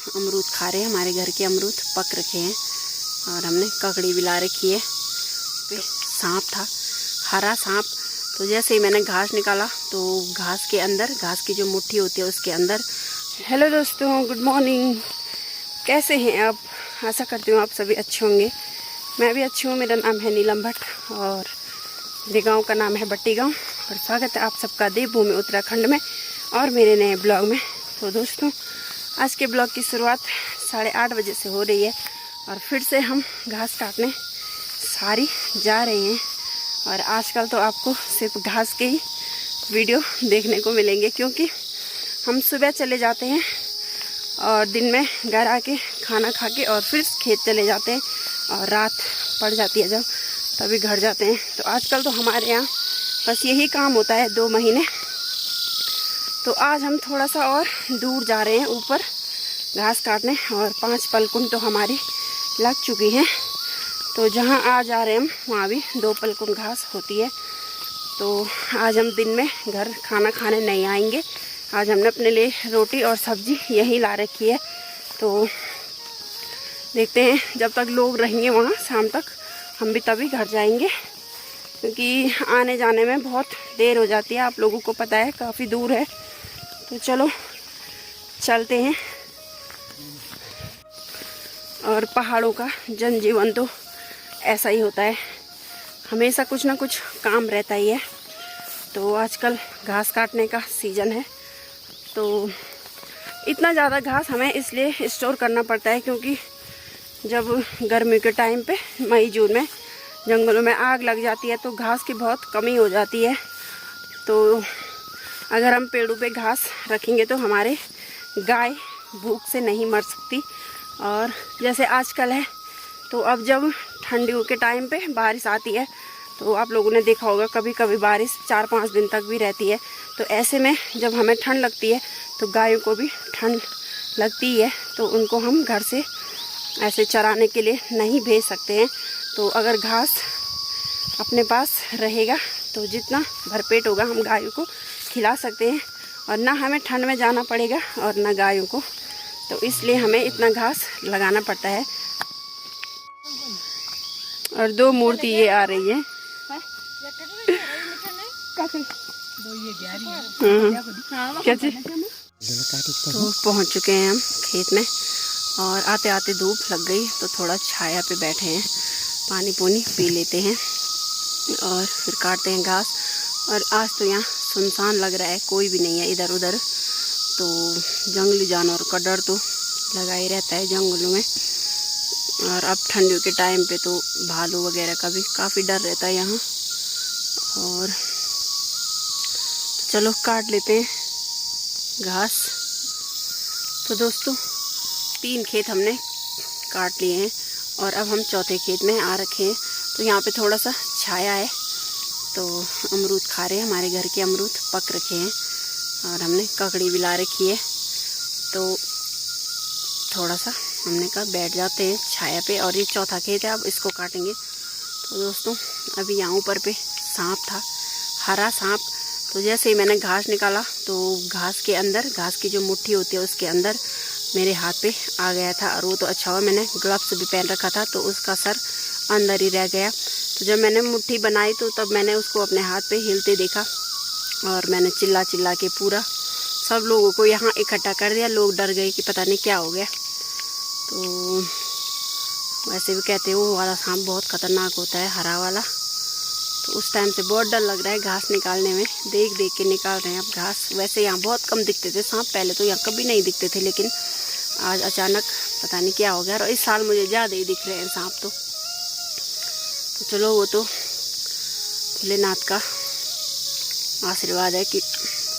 अमरूद खा रहे हैं। हमारे घर के अमरूद पक रखे हैं और हमने ककड़ी भी ला रखी है। सांप था, हरा सांप। तो जैसे ही मैंने घास निकाला तो घास के अंदर, घास की जो मुट्ठी होती है उसके अंदर। हेलो दोस्तों, गुड मॉर्निंग। कैसे हैं आप? आशा करती हूँ आप सभी अच्छे होंगे। मैं भी अच्छी हूँ। मेरा नाम है नीलम भट्ट और मेरे गांव का नाम है बट्टी गांव। और स्वागत है आप सबका देवभूमि उत्तराखंड में और मेरे नए ब्लॉग में। तो दोस्तों, आज के ब्लॉग की शुरुआत 8:30 बजे से हो रही है और फिर से हम घास काटने सारी जा रहे हैं। और आजकल तो आपको सिर्फ घास के ही वीडियो देखने को मिलेंगे, क्योंकि हम सुबह चले जाते हैं और दिन में घर आके खाना खा के और फिर खेत चले जाते हैं और रात पड़ जाती है जब, तभी घर जाते हैं। तो आजकल तो हमारे यहाँ बस यही काम होता है 2 महीने। तो आज हम थोड़ा सा और दूर जा रहे हैं ऊपर घास काटने और 5 पलकुन तो हमारी लग चुकी हैं। तो जहाँ आज जा रहे हैं हम वहाँ भी 2 पलकुन घास होती है। तो आज हम दिन में घर खाना खाने नहीं आएंगे। आज हमने अपने लिए रोटी और सब्जी यहीं ला रखी है। तो देखते हैं, जब तक लोग रहेंगे वहाँ शाम तक हम भी तभी घर जाएंगे, क्योंकि आने जाने में बहुत देर हो जाती है। आप लोगों को पता है काफ़ी दूर है। तो चलो चलते हैं। और पहाड़ों का जनजीवन तो ऐसा ही होता है, हमेशा कुछ ना कुछ काम रहता ही है। तो आजकल घास काटने का सीज़न है, तो इतना ज़्यादा घास हमें इसलिए स्टोर करना पड़ता है क्योंकि जब गर्मी के टाइम पे मई जून में जंगलों में आग लग जाती है तो घास की बहुत कमी हो जाती है। तो अगर हम पेड़ों पे घास रखेंगे तो हमारे गाय भूख से नहीं मर सकती। और जैसे आजकल है, तो अब जब ठंडियों के टाइम पे बारिश आती है तो आप लोगों ने देखा होगा कभी कभी बारिश 4-5 दिन तक भी रहती है। तो ऐसे में जब हमें ठंड लगती है तो गायों को भी ठंड लगती है, तो उनको हम घर से ऐसे चराने के लिए नहीं भेज सकते हैं। तो अगर घास अपने पास रहेगा तो जितना भरपेट होगा हम गायों को खिला सकते हैं और ना हमें ठंड में जाना पड़ेगा और ना गायों को। तो इसलिए हमें इतना घास लगाना पड़ता है। और 2 मूर्ति ये आ रही है। क्या चीज? तो पहुंच चुके हैं हम खेत में और आते आते धूप लग गई तो थोड़ा छाया पे बैठे हैं, पानी पूनी पी लेते हैं और फिर काटते हैं घास। और आज तो यहाँ सुनसान लग रहा है, कोई भी नहीं है इधर उधर। तो जंगली जानवर का डर तो लगा ही रहता है जंगलों में। और अब ठंडियों के टाइम पे तो भालू वगैरह का भी काफ़ी डर रहता है यहाँ। और चलो काट लेते हैं घास। तो दोस्तों, 3 खेत हमने काट लिए हैं और अब हम चौथे खेत में आ रखे हैं। तो यहाँ पे थोड़ा सा छाया है, तो अमरूद खा रहे हैं। हमारे घर के अमरूद पक रखे हैं और हमने ककड़ी भी ला रखी है। तो थोड़ा सा हमने कहा बैठ जाते हैं छाया पे। और ये चौथा खेत है, अब इसको काटेंगे। तो दोस्तों, अभी यहाँ ऊपर पे सांप था, हरा सांप। तो जैसे ही मैंने घास निकाला तो घास के अंदर, घास की जो मुट्ठी होती है उसके अंदर मेरे हाथ पे आ गया था। और वो तो अच्छा हुआ मैंने ग्लव्स भी पहन रखा था, तो उसका सर अंदर ही रह गया। तो जब मैंने मुट्ठी बनाई तो तब मैंने उसको अपने हाथ पे हिलते देखा और मैंने चिल्ला चिल्ला के पूरा सब लोगों को यहाँ इकट्ठा कर दिया। लोग डर गए कि पता नहीं क्या हो गया। तो वैसे भी कहते हैं वो वाला सांप बहुत ख़तरनाक होता है, हरा वाला। तो उस टाइम से बहुत डर लग रहा है घास निकालने में। देख देख के निकाल रहे हैं अब घास। वैसे यहाँ बहुत कम दिखते थे सांप, पहले तो यहाँ कभी नहीं दिखते थे, लेकिन आज अचानक पता नहीं क्या हो गया। और इस साल मुझे ज़्यादा ही दिख रहे हैं सांप। तो चलो, वो तो भोलेनाथ का आशीर्वाद है कि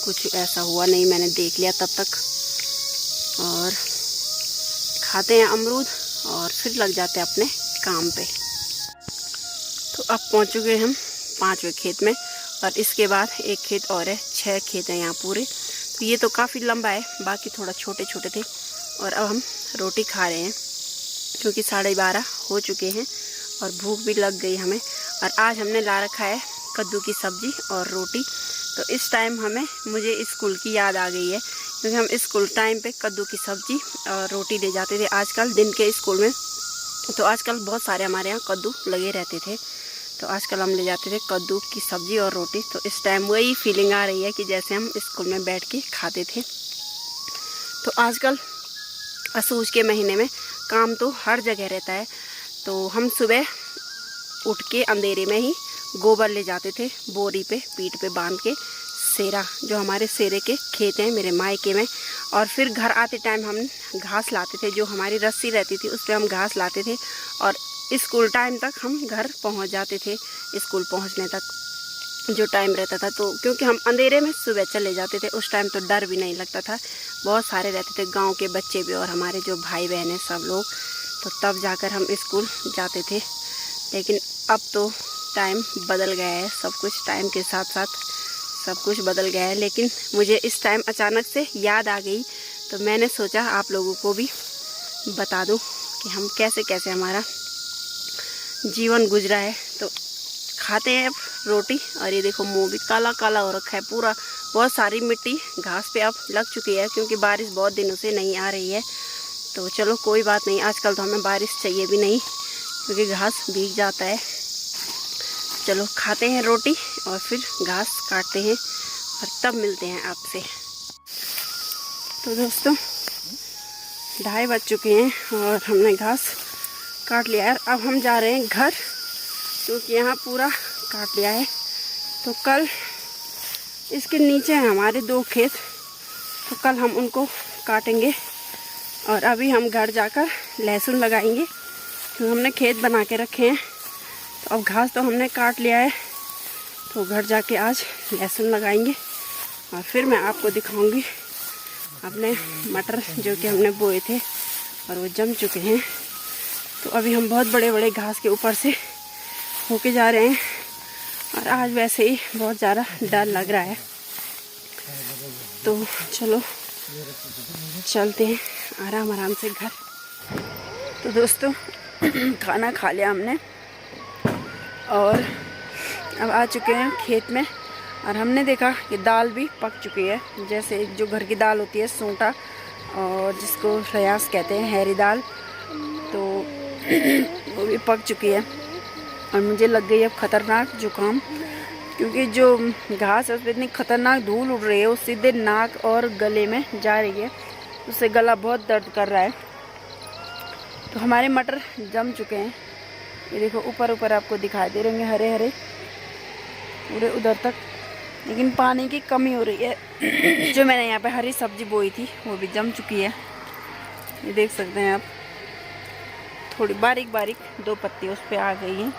कुछ ऐसा हुआ नहीं, मैंने देख लिया तब तक। और खाते हैं अमरूद और फिर लग जाते हैं अपने काम पे। तो अब पहुंच चुके हम 5वें खेत में और इसके बाद एक खेत और है। 6 खेत हैं यहाँ पूरे। तो ये तो काफ़ी लंबा है, बाकी थोड़ा छोटे छोटे थे। और अब हम रोटी खा रहे हैं क्योंकि 12:30 हो चुके हैं और भूख भी लग गई हमें। और आज हमने ला रखा है कद्दू की सब्जी और रोटी। तो इस टाइम मुझे स्कूल की याद आ गई है क्योंकि हम स्कूल टाइम पे कद्दू की सब्जी और रोटी ले जाते थे आजकल दिन के स्कूल में। तो आजकल बहुत सारे हमारे यहाँ कद्दू लगे रहते थे, तो आजकल हम ले जाते थे कद्दू की सब्जी और रोटी। तो इस टाइम वही फीलिंग आ रही है कि जैसे हम स्कूल में बैठ के खाते थे। तो आजकल असूज के महीने में काम तो हर जगह रहता है, तो हम सुबह उठ के अंधेरे में ही गोबर ले जाते थे बोरी पे पीठ पे बांध के, सेरा जो हमारे सेरे के खेत हैं मेरे मायके में। और फिर घर आते टाइम हम घास लाते थे, जो हमारी रस्सी रहती थी उस पर हम घास लाते थे और स्कूल टाइम तक हम घर पहुंच जाते थे। स्कूल पहुंचने तक जो टाइम रहता था, तो क्योंकि हम अंधेरे में सुबह चले जाते थे उस टाइम तो डर भी नहीं लगता था, बहुत सारे रहते थे गांव के बच्चे भी और हमारे जो भाई बहन हैं सब लोग, तो तब जाकर हम स्कूल जाते थे। लेकिन अब तो टाइम बदल गया है, सब कुछ टाइम के साथ साथ सब कुछ बदल गया है। लेकिन मुझे इस टाइम अचानक से याद आ गई, तो मैंने सोचा आप लोगों को भी बता दूं कि हम कैसे कैसे हमारा जीवन गुजरा है। तो खाते हैं अब रोटी, और ये देखो मुंह भी काला काला हो रखा है पूरा, बहुत सारी मिट्टी घास पे अब लग चुकी है क्योंकि बारिश बहुत दिनों से नहीं आ रही है। तो चलो कोई बात नहीं, आजकल तो हमें बारिश चाहिए भी नहीं क्योंकि घास भीग जाता है। चलो खाते हैं रोटी और फिर घास काटते हैं और तब मिलते हैं आपसे। तो दोस्तों 2:30 बज चुके हैं और हमने घास काट लिया है। अब हम जा रहे हैं घर क्योंकि यहाँ पूरा काट लिया है। तो कल इसके नीचे हैं हमारे 2 खेत, तो कल हम उनको काटेंगे और अभी हम घर जाकर लहसुन लगाएंगे क्योंकि हमने खेत बना के रखे हैं। तो अब घास तो हमने काट लिया है, तो घर जाके आज लहसुन लगाएंगे और फिर मैं आपको दिखाऊंगी अपने मटर जो कि हमने बोए थे और वो जम चुके हैं। तो अभी हम बहुत बड़े बड़े घास के ऊपर से होके जा रहे हैं और आज वैसे ही बहुत ज़्यादा डर लग रहा है। तो चलो चलते हैं आराम आराम से घर। तो दोस्तों खाना खा लिया हमने और अब आ चुके हैं खेत में और हमने देखा कि दाल भी पक चुकी है। जैसे जो घर की दाल होती है सूंटा, और जिसको रयास कहते हैं, हैरी दाल, तो वो भी पक चुकी है। और मुझे लग गई अब ख़तरनाक जुकाम, क्योंकि जो घास है उस पर इतनी ख़तरनाक धूल उड़ रही है, वो सीधे नाक और गले में जा रही है, उससे गला बहुत दर्द कर रहा है। तो हमारे मटर जम चुके हैं, ये देखो ऊपर ऊपर आपको दिखाई दे रहे हैं हरे हरे पूरे उधर तक, लेकिन पानी की कमी हो रही है। जो मैंने यहाँ पे हरी सब्जी बोई थी वो भी जम चुकी है, ये देख सकते हैं आप, थोड़ी बारीक बारीक 2 पत्ती उस पर आ गई हैं।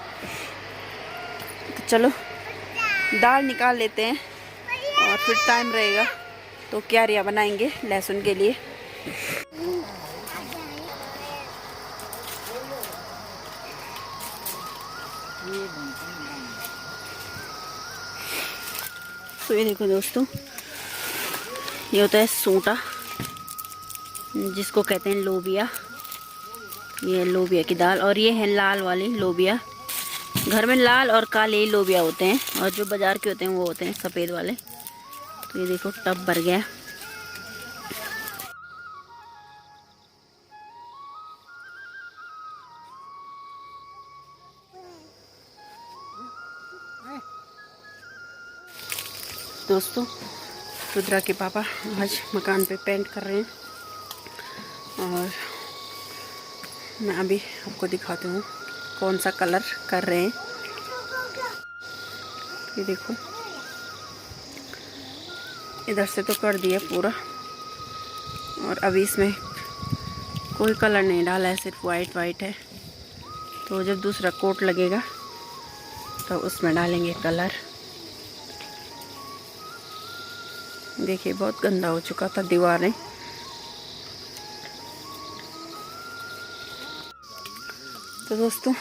तो चलो दाल निकाल लेते हैं और फिर टाइम रहेगा तो क्यारियाँ बनाएंगे लहसुन के लिए। तो ये देखो दोस्तों, ये होता है सूंटा, जिसको कहते हैं लोबिया। ये लोबिया की दाल, और ये है लाल वाली लोबिया। घर में लाल और काले ही लोबिया होते हैं, और जो बाजार के होते हैं वो होते हैं सफ़ेद वाले। तो ये देखो टब भर गया। दोस्तों रुद्रा के पापा आज मकान पे पेंट कर रहे हैं और मैं अभी आपको दिखाती हूँ कौन सा कलर कर रहे हैं। ये देखो इधर से तो कर दिया पूरा, और अभी इसमें कोई कलर नहीं डाला है, सिर्फ वाइट वाइट है। तो जब दूसरा कोट लगेगा तो उसमें डालेंगे कलर। देखिए बहुत गंदा हो चुका था दीवारें। तो दोस्तों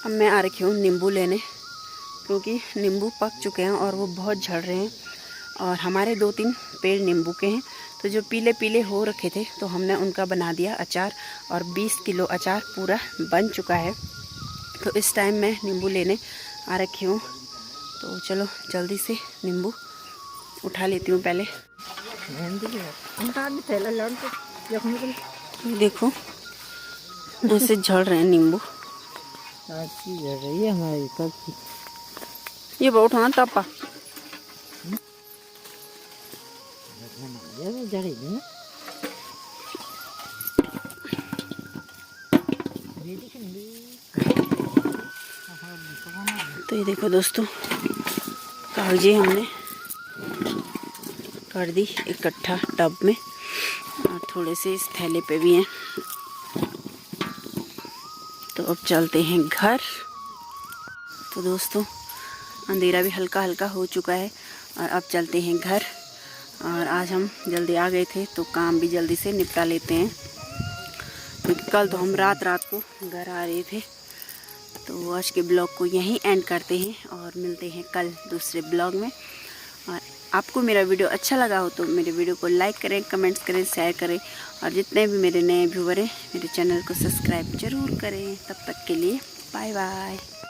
अब मैं आ रखी हूँ नींबू लेने, क्योंकि नींबू पक चुके हैं और वो बहुत झड़ रहे हैं, और हमारे 2-3 पेड़ नींबू के हैं। तो जो पीले पीले हो रखे थे तो हमने उनका बना दिया अचार, और 20 किलो अचार पूरा बन चुका है। तो इस टाइम मैं नींबू लेने आ रखी हूँ, तो चलो जल्दी से नींबू उठा लेती हूँ पहले। देखो ऐसे झड़ रहे हैं नींबू। झड़ रही है हमारी कब की। ये बहुत होना तापा झड़ेगी। तो ये देखो दोस्तों, कागजी हमने कर दी इकट्ठा टब में, और थोड़े से इस थैले पे भी हैं। तो अब चलते हैं घर। तो दोस्तों अंधेरा भी हल्का हल्का हो चुका है और अब चलते हैं घर। और आज हम जल्दी आ गए थे तो काम भी जल्दी से निपटा लेते हैं, क्योंकि कल तो हम रात को घर आ रहे थे। तो आज के ब्लॉग को यहीं एंड करते हैं और मिलते हैं कल दूसरे ब्लॉग में। और आपको मेरा वीडियो अच्छा लगा हो तो मेरे वीडियो को लाइक करें, कमेंट्स करें, शेयर करें, और जितने भी मेरे नए व्यूअर हैं मेरे चैनल को सब्सक्राइब ज़रूर करें। तब तक के लिए बाय बाय।